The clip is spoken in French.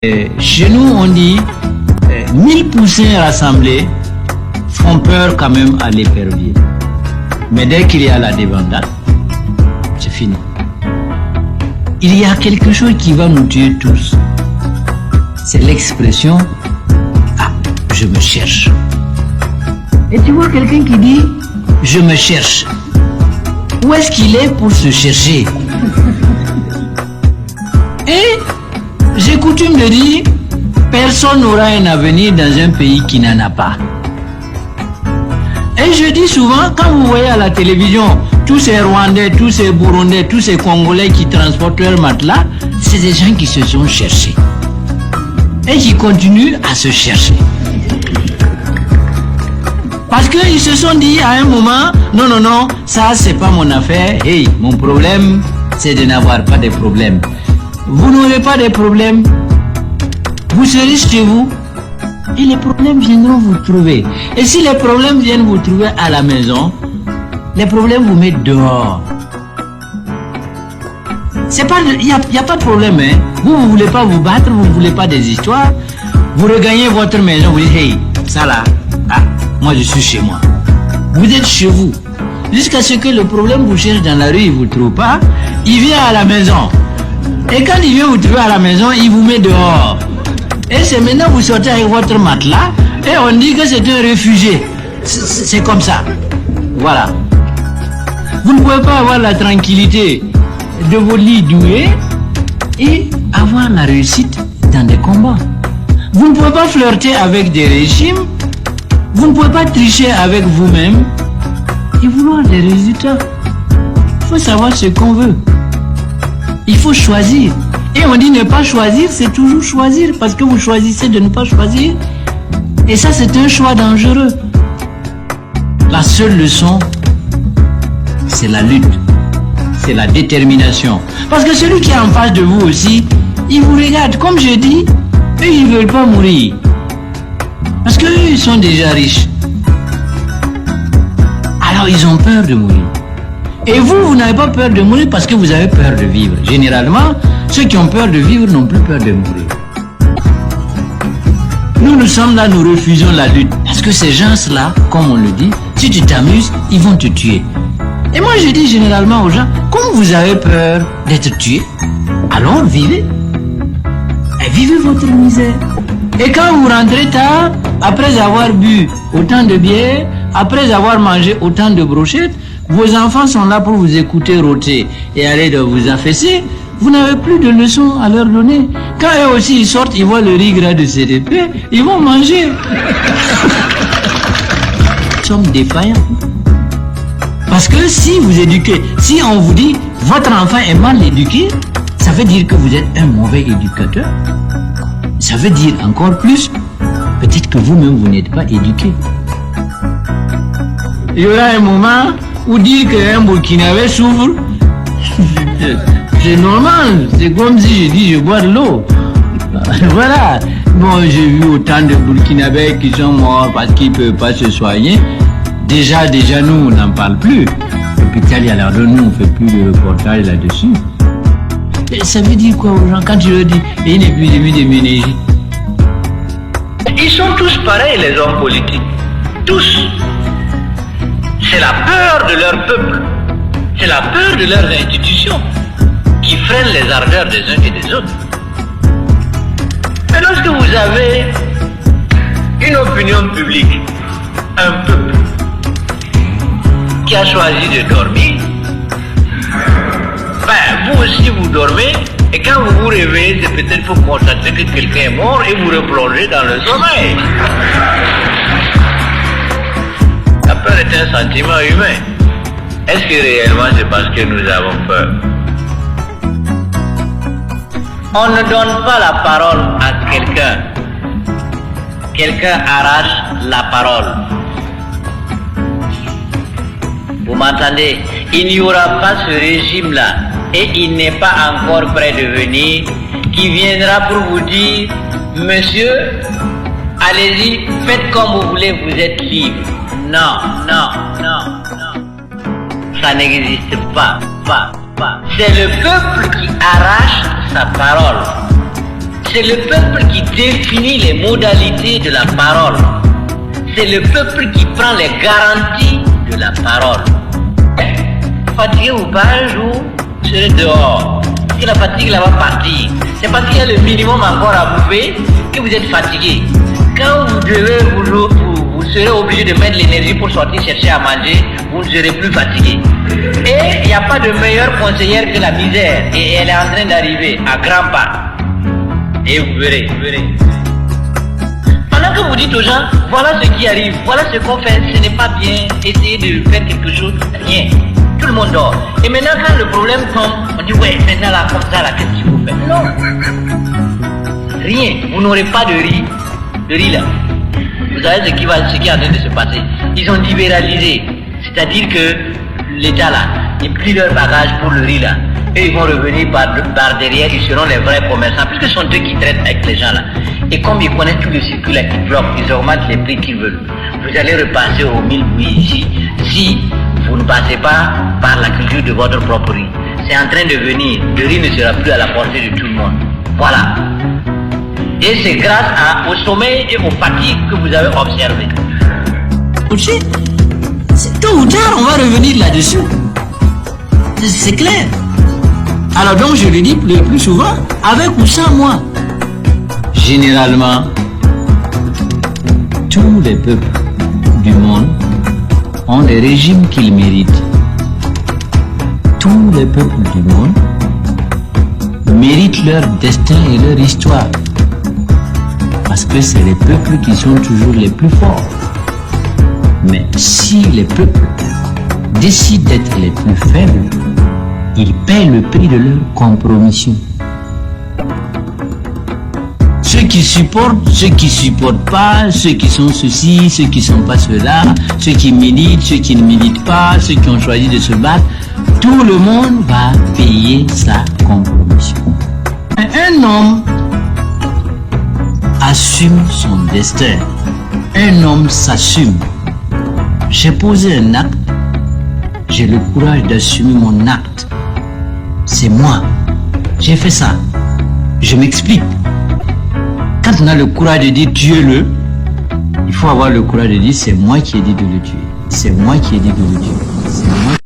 Chez nous, on dit 1000 poussins rassemblés font peur quand même à l'épervier. Mais dès qu'il y a la débandade, c'est fini. Il y a quelque chose qui va nous tuer tous. C'est l'expression « Ah, je me cherche ». Et tu vois quelqu'un qui dit « Je me cherche ». Où est-ce qu'il est pour se chercher? Et j'ai coutume de dire, personne n'aura un avenir dans un pays qui n'en a pas. Et je dis souvent, quand vous voyez à la télévision, tous ces Rwandais, tous ces Burundais, tous ces Congolais qui transportent leur matelas, c'est des gens qui se sont cherchés. Et qui continuent à se chercher. Parce qu'ils se sont dit à un moment, non, non, non, ça c'est pas mon affaire. Hey, mon problème, c'est de n'avoir pas de problème. Vous n'aurez pas de problème. Vous serez chez vous. Et les problèmes viendront vous trouver. Et si les problèmes viennent vous trouver à la maison, les problèmes vous mettent dehors. C'est pas, il y a pas de problème, hein. Vous voulez pas vous battre, vous voulez pas des histoires. Vous regagnez votre maison, vous dites, hey, ça là, ah, moi je suis chez moi. Vous êtes chez vous. Jusqu'à ce que le problème vous cherche dans la rue, il vous trouve pas, il vient à la maison. Et quand il vient vous trouver à la maison, il vous met dehors. Et c'est maintenant vous sortez avec votre matelas et on dit que c'est un réfugié. C'est comme ça. Voilà. Vous ne pouvez pas avoir la tranquillité de vos lits doués et avoir la réussite dans des combats. Vous ne pouvez pas flirter avec des régimes. Vous ne pouvez pas tricher avec vous-même et vouloir des résultats. Il faut savoir ce qu'on veut. Il faut choisir. Et on dit ne pas choisir, c'est toujours choisir. Parce que vous choisissez de ne pas choisir. Et ça, c'est un choix dangereux. La seule leçon, c'est la lutte. C'est la détermination. Parce que celui qui est en face de vous aussi, il vous regarde. Comme je dis, eux, ils ne veulent pas mourir. Parce qu'eux, ils sont déjà riches. Alors, ils ont peur de mourir. Et vous, vous n'avez pas peur de mourir parce que vous avez peur de vivre. Généralement, ceux qui ont peur de vivre n'ont plus peur de mourir. Nous sommes là, nous refusons la lutte. Parce que ces gens-là, comme on le dit, si tu t'amuses, ils vont te tuer. Et moi, je dis généralement aux gens, comme vous avez peur d'être tué, alors vivez. Et vivez votre misère. Et quand vous rentrez tard, après avoir bu autant de bière, après avoir mangé autant de brochettes, vos enfants sont là pour vous écouter rôter et aller de vous affaisser. Vous n'avez plus de leçons à leur donner. Quand eux aussi ils sortent, ils voient le riz gras de CDP, ils vont manger. Nous sommes défaillants. Parce que si vous éduquez, si on vous dit votre enfant est mal éduqué, ça veut dire que vous êtes un mauvais éducateur. Ça veut dire encore plus, peut-être que vous-même vous n'êtes pas éduqué. Il y aura un moment où dire qu'un Burkinabé souffre, c'est normal. C'est comme si je dis je bois de l'eau. Voilà. Bon, j'ai vu autant de Burkinabés qui sont morts parce qu'ils ne peuvent pas se soigner. Déjà nous, on n'en parle plus. L'hôpital, il y a l'air de nous, on ne fait plus de reportage là-dessus. Et ça veut dire quoi aux gens quand tu leur dis il y a une épidémie de méningites? Ils sont tous pareils, les hommes politiques. Tous. C'est la peur de leur peuple. C'est la peur de leurs institutions qui freine les ardeurs des uns et des autres. Mais lorsque vous avez une opinion publique, un peuple qui a choisi de dormir, ben, vous aussi vous dormez, et quand vous vous réveillez, c'est peut-être pour constater que quelqu'un est mort et vous replongez dans le sommeil. La peur est un sentiment humain. Est-ce que réellement c'est parce que nous avons peur? On ne donne pas la parole à quelqu'un. Quelqu'un arrache la parole. Vous m'entendez? Il n'y aura pas ce régime-là, et il n'est pas encore prêt de venir, qui viendra pour vous dire, monsieur, allez-y, faites comme vous voulez, vous êtes libre. Non, non, non, non. Ça n'existe pas. C'est le peuple qui arrache sa parole. C'est le peuple qui définit les modalités de la parole. C'est le peuple qui prend les garanties de la parole. Fatigué ou pas, un jour, vous serez dehors. Si la fatigue là va partir, c'est parce qu'il y a le minimum encore à bouffer que vous êtes fatigué. Quand vous devez vous serez obligé de mettre l'énergie pour sortir chercher à manger, vous ne serez plus fatigué. Et il n'y a pas de meilleure conseillère que la misère. Et elle est en train d'arriver à grands pas. Et vous verrez, vous verrez. Pendant que vous dites aux gens, voilà ce qui arrive, voilà ce qu'on fait, ce n'est pas bien, essayez de faire quelque chose, rien. Tout le monde dort. Et maintenant, quand le problème tombe, on dit, ouais, maintenant là, comme ça, là, qu'est-ce qu'il faut faire? Non. Rien. Vous n'aurez pas de riz. De riz là. Vous savez ce qui est en train de se passer. Ils ont libéralisé. C'est-à-dire que l'État là, ils plient leur bagage pour le riz là. Et ils vont revenir par derrière, ils seront les vrais commerçants, puisque ce sont eux qui traitent avec les gens là. Et comme ils connaissent tout le circuit là qui bloque, ils augmentent les prix qu'ils veulent. Vous allez repasser au 1000 bouillies ici, si vous ne passez pas par la culture de votre propre riz. C'est en train de venir, le riz ne sera plus à la portée de tout le monde. Voilà. Et c'est grâce au sommeil et aux fatigues que vous avez observé. Aussi, tôt ou tard, on va revenir là-dessus. C'est clair. Alors donc, je le dis le plus souvent, avec ou sans moi. Généralement, tous les peuples du monde ont des régimes qu'ils méritent. Tous les peuples du monde méritent leur destin et leur histoire. Parce que c'est les peuples qui sont toujours les plus forts. Mais si les peuples décident d'être les plus faibles, ils paient le prix de leur compromission. Ceux qui supportent pas, ceux qui sont ceci, ceux qui sont pas cela, ceux qui militent, ceux qui ne militent pas, ceux qui ont choisi de se battre, tout le monde va payer sa compromission. Un homme assume son destin. Un homme s'assume. J'ai posé un acte, j'ai le courage d'assumer mon acte. C'est moi. J'ai fait ça. Je m'explique. Quand on a le courage de dire tuez-le, il faut avoir le courage de dire c'est moi qui ai dit de le tuer. C'est moi qui ai dit de le tuer. C'est moi